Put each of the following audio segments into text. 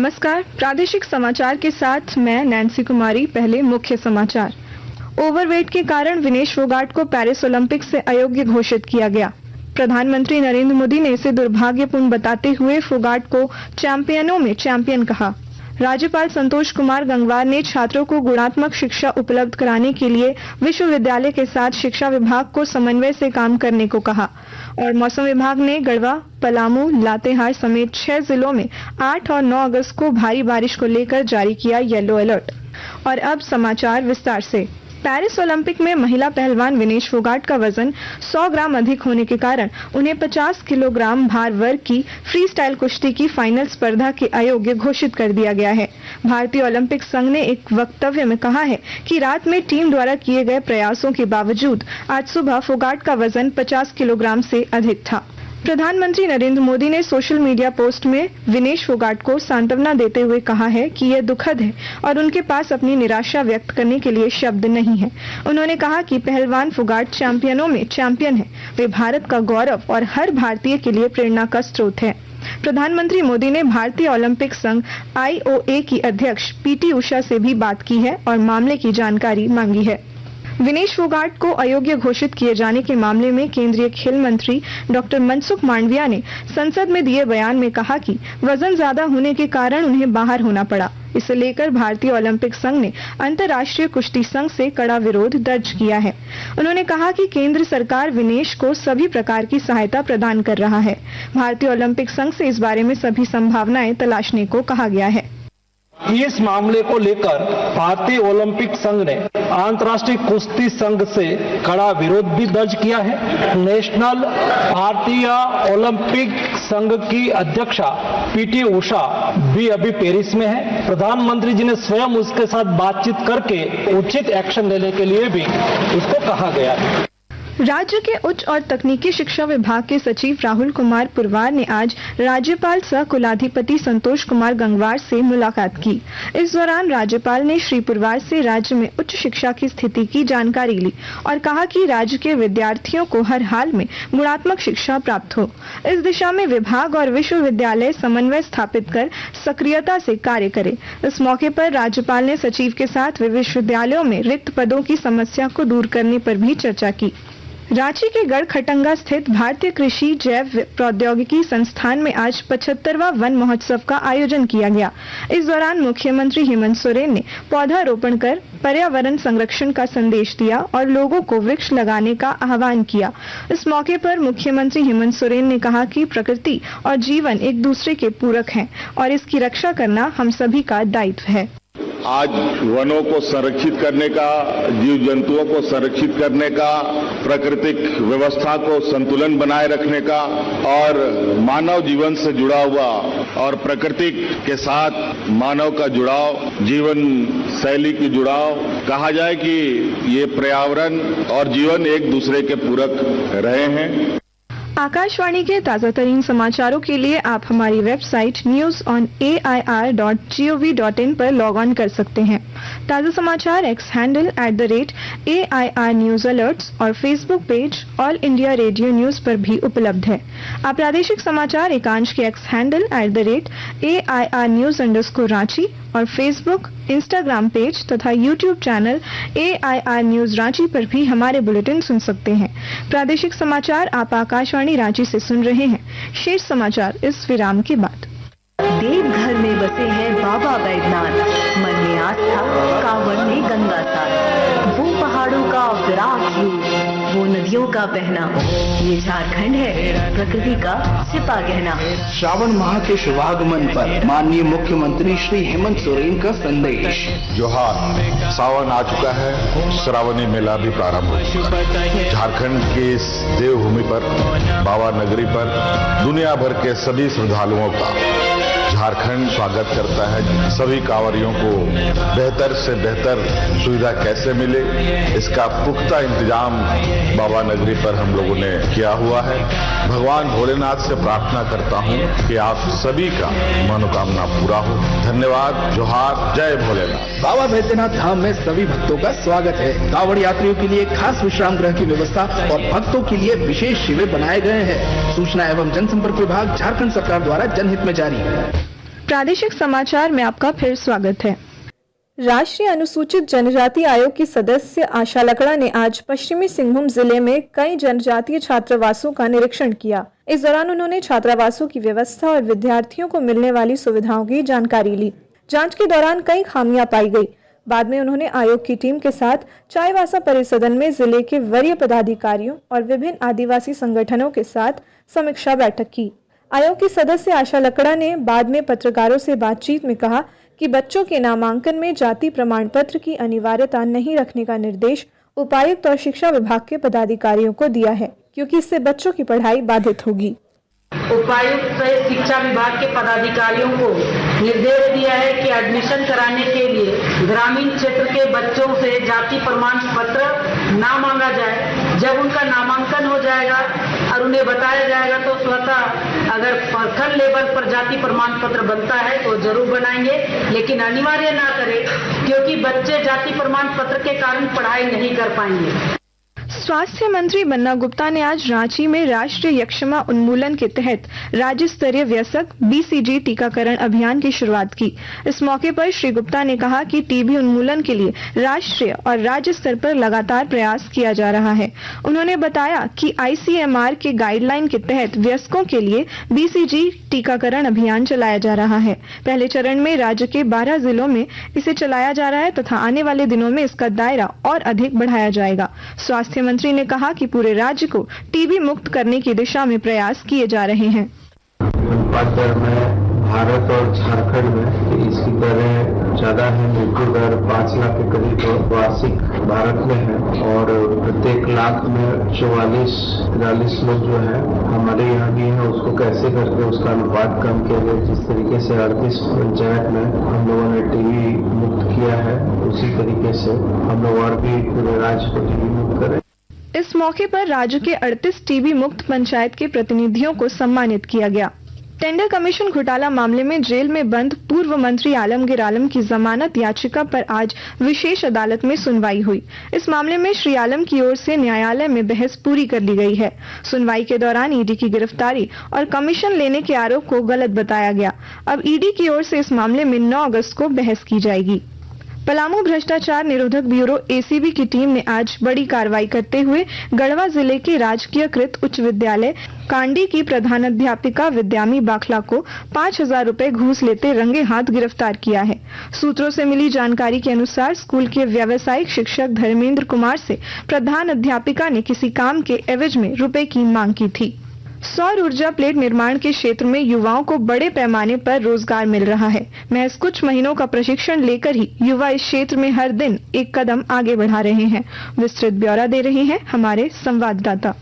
नमस्कार, प्रादेशिक समाचार के साथ मैं नैन्सी कुमारी। पहले मुख्य समाचार। ओवरवेट के कारण विनेश फोगाट को पेरिस ओलंपिक से अयोग्य घोषित किया गया। प्रधानमंत्री नरेंद्र मोदी ने इसे दुर्भाग्यपूर्ण बताते हुए फोगाट को चैंपियनों में चैंपियन कहा। राज्यपाल संतोष कुमार गंगवार ने छात्रों को गुणात्मक शिक्षा उपलब्ध कराने के लिए विश्वविद्यालय के साथ शिक्षा विभाग को समन्वय से काम करने को कहा। और मौसम विभाग ने गढ़वा, पलामू, लातेहार समेत 6 जिलों में 8 और 9 अगस्त को भारी बारिश को लेकर जारी किया येलो अलर्ट। और अब समाचार विस्तार से। पेरिस ओलंपिक में महिला पहलवान विनेश फोगाट का वजन 100 ग्राम अधिक होने के कारण उन्हें 50 किलोग्राम भार वर्ग की फ्री स्टाइल कुश्ती की फाइनल स्पर्धा के अयोग्य घोषित कर दिया गया है। भारतीय ओलंपिक संघ ने एक वक्तव्य में कहा है कि रात में टीम द्वारा किए गए प्रयासों के बावजूद आज सुबह फोगाट का वजन 50 किलोग्राम से अधिक था। प्रधानमंत्री नरेंद्र मोदी ने सोशल मीडिया पोस्ट में विनेश फोगाट को सांत्वना देते हुए कहा है कि यह दुखद है और उनके पास अपनी निराशा व्यक्त करने के लिए शब्द नहीं है। उन्होंने कहा कि पहलवान फोगाट चैंपियनों में चैंपियन है। वे भारत का गौरव और हर भारतीय के लिए प्रेरणा का स्रोत है। प्रधानमंत्री मोदी ने भारतीय ओलंपिक संघ IOA की अध्यक्ष PT उषा से भी बात की है और मामले की जानकारी मांगी है। विनेश फोगाट को अयोग्य घोषित किए जाने के मामले में केंद्रीय खेल मंत्री डॉक्टर मनसुख मांडविया ने संसद में दिए बयान में कहा कि वजन ज्यादा होने के कारण उन्हें बाहर होना पड़ा। इसे लेकर भारतीय ओलंपिक संघ ने अंतर्राष्ट्रीय कुश्ती संघ से कड़ा विरोध दर्ज किया है। उन्होंने कहा कि केंद्र सरकार विनेश को सभी प्रकार की सहायता प्रदान कर रहा है। भारतीय ओलंपिक संघ से इस बारे में सभी संभावनाएं तलाशने को कहा गया है। इस मामले को लेकर भारतीय ओलंपिक संघ ने अंतर्राष्ट्रीय कुश्ती संघ से कड़ा विरोध भी दर्ज किया है। नेशनल भारतीय ओलंपिक संघ की अध्यक्षा PT उषा भी अभी पेरिस में है। प्रधानमंत्री जी ने स्वयं उसके साथ बातचीत करके उचित एक्शन लेने के लिए भी उसको कहा गया है। राज्य के उच्च और तकनीकी शिक्षा विभाग के सचिव राहुल कुमार पुरवार ने आज राज्यपाल सह कुलाधिपति संतोष कुमार गंगवार से मुलाकात की। इस दौरान राज्यपाल ने श्री पुरवार से राज्य में उच्च शिक्षा की स्थिति की जानकारी ली और कहा कि राज्य के विद्यार्थियों को हर हाल में गुणात्मक शिक्षा प्राप्त हो। इस दिशा में विभाग और विश्वविद्यालय समन्वय स्थापित कर सक्रियता से कार्य करे। इस मौके पर राज्यपाल ने सचिव के साथ विश्वविद्यालयों में रिक्त पदों की समस्या को दूर करने पर भी चर्चा की। रांची के गढ़खटंगा स्थित भारतीय कृषि जैव प्रौद्योगिकी संस्थान में आज 75वां वन महोत्सव का आयोजन किया गया। इस दौरान मुख्यमंत्री हेमंत सोरेन ने पौधारोपण कर पर्यावरण संरक्षण का संदेश दिया और लोगों को वृक्ष लगाने का आह्वान किया। इस मौके पर मुख्यमंत्री हेमंत सोरेन ने कहा कि प्रकृति और जीवन एक दूसरे के पूरक हैं और इसकी रक्षा करना हम सभी का दायित्व है। आज वनों को संरक्षित करने का, जीव जंतुओं को संरक्षित करने का, प्राकृतिक व्यवस्था को संतुलन बनाए रखने का और मानव जीवन से जुड़ा हुआ और प्रकृति के साथ मानव का जुड़ाव, जीवन शैली की जुड़ाव, कहा जाए कि ये पर्यावरण और जीवन एक दूसरे के पूरक रहे हैं। आकाशवाणी के ताजा तरीन समाचारों के लिए आप हमारी वेबसाइट newsonair.gov.in पर लॉग ऑन कर सकते हैं। ताजा समाचार X handle @AIR news alerts और Facebook page All India Radio news पर भी उपलब्ध है। आप प्रादेशिक समाचार एकांश के X हैंडल @AIR न्यूज_रांची और फेसबुक, इंस्टाग्राम पेज तथा YouTube channel AIR news Ranchi पर भी हमारे बुलेटिन सुन सकते हैं। प्रादेशिक समाचार आप आकाशवाणी रांची से सुन रहे हैं। शेष समाचार इस विराम के बाद। देवघर में बसे हैं बाबा बैद्यनाथ, मन में आस्था, कांवड़ में गंगा साथ। वो पहाड़ों का विराट रूप, वो नदियों का बहना, ये झारखंड है प्रकृति का छिपा गहना। श्रावण माह के शुभागमन पर माननीय मुख्यमंत्री श्री हेमंत सोरेन का संदेश। जोहार, सावन आ चुका है, श्रावणी मेला भी प्रारंभ हो चुका है। झारखंड की इस देवभूमि पर, बाबा नगरी पर दुनिया भर के सभी श्रद्धालुओं का झारखंड स्वागत करता है। सभी कांवरियों को बेहतर से बेहतर सुविधा कैसे मिले, इसका पुख्ता इंतजाम बाबा नगरी पर हम लोगों ने किया हुआ है। भगवान भोलेनाथ से प्रार्थना करता हूं कि आप सभी का मनोकामना पूरा हो। धन्यवाद। जोहार, जय भोलेनाथ। बाबा बैद्यनाथ धाम में सभी भक्तों का स्वागत है। कांवड़ यात्रियों के लिए खास विश्राम गृह की व्यवस्था और भक्तों के लिए विशेष शिविर बनाए गए हैं। सूचना एवं जनसंपर्क विभाग झारखंड सरकार द्वारा जनहित में जारी। प्रादेशिक समाचार में आपका फिर स्वागत है। राष्ट्रीय अनुसूचित जनजाति आयोग की सदस्य आशा लकड़ा ने आज पश्चिमी सिंहभूम जिले में कई जनजातीय छात्रावासों का निरीक्षण किया। इस दौरान उन्होंने छात्रावासों की व्यवस्था और विद्यार्थियों को मिलने वाली सुविधाओं की जानकारी ली। जांच के दौरान कई खामियां पाई गई। बाद में उन्होंने आयोग की टीम के साथ चाईबासा परिसदन में जिले के वरीय पदाधिकारियों और विभिन्न आदिवासी संगठनों के साथ समीक्षा बैठक की। आयोग की सदस्य आशा लकड़ा ने बाद में पत्रकारों से बातचीत में कहा कि बच्चों के नामांकन में जाति प्रमाण पत्र की अनिवार्यता नहीं रखने का निर्देश उपायुक्त और शिक्षा विभाग के पदाधिकारियों को दिया है, क्योंकि इससे बच्चों की पढ़ाई बाधित होगी। उपायुक्त से शिक्षा विभाग के पदाधिकारियों को निर्देश दिया है कि एडमिशन कराने के लिए ग्रामीण क्षेत्र के बच्चों से जाति प्रमाण पत्र ना मांगा जाए। जब उनका नामांकन हो जाएगा और उन्हें बताया जाएगा तो स्वतः अगर प्रखंड लेवल पर जाति प्रमाण पत्र बनता है तो जरूर बनाएंगे, लेकिन अनिवार्य ना करें, क्योंकि बच्चे जाति प्रमाण पत्र के कारण पढ़ाई नहीं कर पाएंगे। स्वास्थ्य मंत्री बन्ना गुप्ता ने आज रांची में राष्ट्रीय यक्ष्मा उन्मूलन के तहत राज्य स्तरीय वयस्क BCG टीकाकरण अभियान की शुरुआत की। इस मौके पर श्री गुप्ता ने कहा कि टीबी उन्मूलन के लिए राष्ट्रीय और राज्य स्तर पर लगातार प्रयास किया जा रहा है। उन्होंने बताया कि ICMR के गाइडलाइन के तहत वयस्कों के लिए BCG टीकाकरण अभियान चलाया जा रहा है। पहले चरण में राज्य के 12 जिलों में इसे चलाया जा रहा है तथा आने वाले दिनों में इसका दायरा और अधिक बढ़ाया जाएगा। स्वास्थ्य मंत्री ने कहा कि पूरे राज्य को टीबी मुक्त करने की दिशा में प्रयास किए जा रहे हैं। दर में भारत और झारखंड में इसकी दरें ज्यादा है। मृत्यु दर 5 लाख के करीब वार्षिक भारत में है और प्रत्येक लाख में 44-43 लोग जो है हमारे यहाँ भी है। उसको कैसे करके उसका अनुपात कम किया जाए, जिस तरीके से 38 पंचायत में हम लोगों ने टीबी मुक्त किया है, उसी तरीके से हम लोग और भी पूरे राज्य को टीबी मुक्त करें। इस मौके पर राज्य के 38 टीबी मुक्त पंचायत के प्रतिनिधियों को सम्मानित किया गया। टेंडर कमीशन घोटाला मामले में जेल में बंद पूर्व मंत्री आलमगीर आलम की जमानत याचिका पर आज विशेष अदालत में सुनवाई हुई। इस मामले में श्री आलम की ओर से न्यायालय में बहस पूरी कर ली गई है। सुनवाई के दौरान ईडी की गिरफ्तारी और कमीशन लेने के आरोप को गलत बताया गया। अब ईडी की ओर से इस मामले में 9 अगस्त को बहस की जाएगी। पलामू भ्रष्टाचार निरोधक ब्यूरो ACB की टीम ने आज बड़ी कार्रवाई करते हुए गढ़वा जिले के राजकीयकृत उच्च विद्यालय कांडी की प्रधानाध्यापिका विद्यामी बाखला को 5,000 रुपए घूस लेते रंगे हाथ गिरफ्तार किया है। सूत्रों से मिली जानकारी के अनुसार स्कूल के व्यावसायिक शिक्षक धर्मेंद्र कुमार से प्रधानाध्यापिका ने किसी काम के एवज में रुपए की मांग की थी। सौर ऊर्जा प्लेट निर्माण के क्षेत्र में युवाओं को बड़े पैमाने पर रोजगार मिल रहा है। महज कुछ महीनों का प्रशिक्षण लेकर ही युवा इस क्षेत्र में हर दिन एक कदम आगे बढ़ा रहे हैं। विस्तृत ब्यौरा दे रहे हैं हमारे संवाददाता।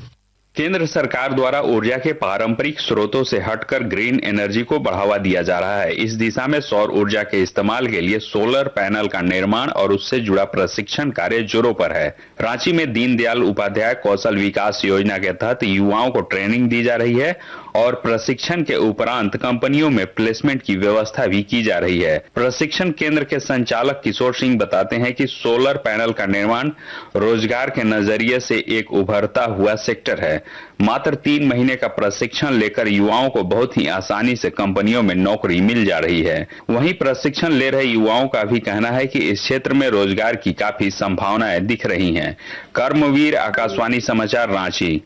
केंद्र सरकार द्वारा ऊर्जा के पारंपरिक स्रोतों से हटकर ग्रीन एनर्जी को बढ़ावा दिया जा रहा है। इस दिशा में सौर ऊर्जा के इस्तेमाल के लिए सोलर पैनल का निर्माण और उससे जुड़ा प्रशिक्षण कार्य जोरों पर है। रांची में दीनदयाल उपाध्याय कौशल विकास योजना के तहत युवाओं को ट्रेनिंग दी जा रही है और प्रशिक्षण के उपरांत कंपनियों में प्लेसमेंट की व्यवस्था भी की जा रही है। प्रशिक्षण केंद्र के संचालक किशोर सिंह बताते हैं कि सोलर पैनल का निर्माण रोजगार के नजरिए से एक उभरता हुआ सेक्टर है। मात्र 3 महीने का प्रशिक्षण लेकर युवाओं को बहुत ही आसानी से कंपनियों में नौकरी मिल जा रही है। वहीं प्रशिक्षण ले रहे युवाओं का भी कहना है कि इस क्षेत्र में रोजगार की काफी संभावनाएं दिख रही हैं। कर्मवीर, आकाशवाणी समाचार, रांची।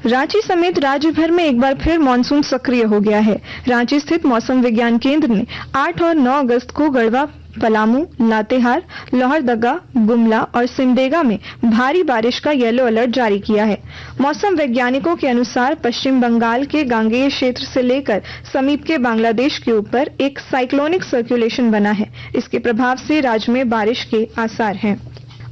रांची समेत राज्य भर में एक बार फिर मानसून सक्रिय हो गया है। रांची स्थित मौसम विज्ञान केंद्र ने 8 और 9 अगस्त को गढ़वा, पलामू, लातेहार, लोहरदगा, गुमला और सिमडेगा में भारी बारिश का येलो अलर्ट जारी किया है। मौसम वैज्ञानिकों के अनुसार पश्चिम बंगाल के गांगेय क्षेत्र से लेकर समीप के बांग्लादेश के ऊपर एक साइक्लोनिक सर्कुलेशन बना है। इसके प्रभाव से राज्य में बारिश के आसार हैं।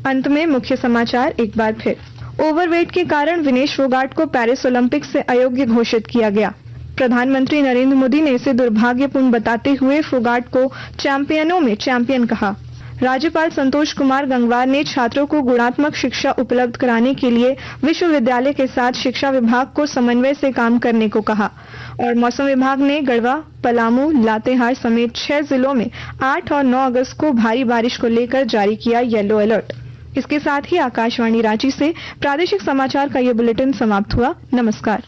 अंत में मुख्य समाचार एक बार फिर। ओवरवेट के कारण विनेश फोगाट को पेरिस ओलंपिक्स से अयोग्य घोषित किया गया। प्रधानमंत्री नरेंद्र मोदी ने इसे दुर्भाग्यपूर्ण बताते हुए फोगाट को चैंपियनों में चैंपियन कहा। राज्यपाल संतोष कुमार गंगवार ने छात्रों को गुणात्मक शिक्षा उपलब्ध कराने के लिए विश्वविद्यालय के साथ शिक्षा विभाग को समन्वय से काम करने को कहा। और मौसम विभाग ने गढ़वा, पलामू, लातेहार समेत 6 जिलों में 8 और 9 अगस्त को भारी बारिश को लेकर जारी किया येलो अलर्ट। इसके साथ ही आकाशवाणी रांची से प्रादेशिक समाचार का ये बुलेटिन समाप्त हुआ। नमस्कार।